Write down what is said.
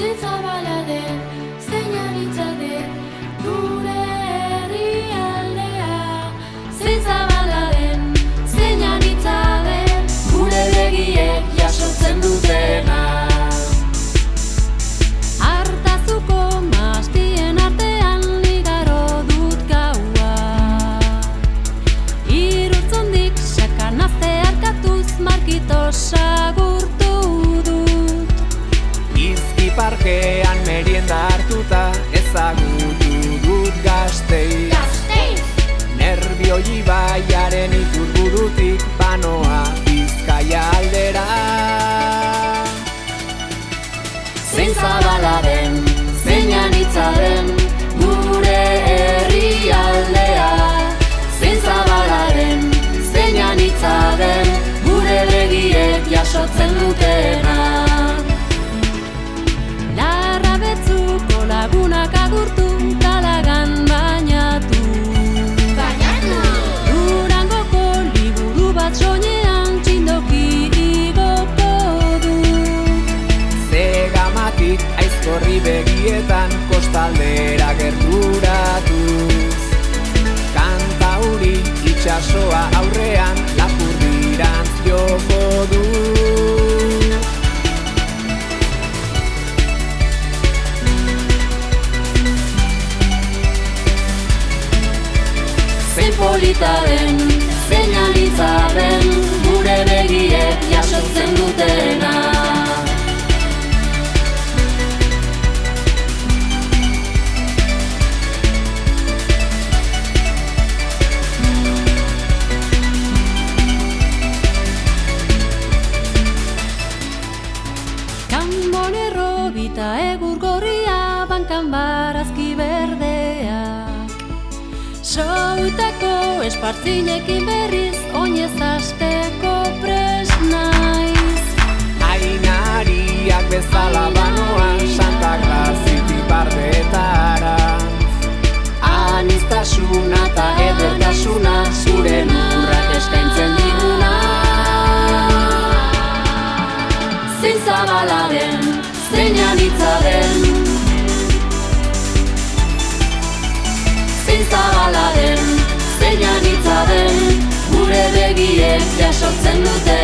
zein zabala den, zein anitza den, gure herrialdea. Zein zabala den, zein anitza den, gure begiek jasotzen dutena. Artazuko mastien artean igaro dut gaua. Irurtzondik sakanazte arkatuz markito sagurtu dut. Izki parkean merienda hartuta ezagutu dut Gasteiz. Nerbioi ibaiaren iturburutik banoa Bizkaia aldera. Zein zabala den, zein anitza den, gure herrialdea. Zein zabala den, zein anitza den, gure begiek jasotzen dutena. Larrabetzuko lagunak agurtu, Talagan bainatu. Durangoko liburu bat soinean txindoki igoko dut. Zegamatik aizkorri begietan kostaldera gerturatuz. Kantauri itxasoa aurrean Lapurdirantz joko du. Zein polita den, zein anitza den, gure begiek jasotzen dutena. Kanbonero bita egur gorria, bankan barazki berdeak. Soutako espartzinekin berriz, oinez hasteko prest naiz. Ainariak bezala banoan Santa Grazitik Bardetara. Aniztasuna eta edertasuna zure lurrak eskaintzen diguna. Zein zabala den, zein anitza den, zein zabala den, zein anitza den, gure begiek jasotzen dute.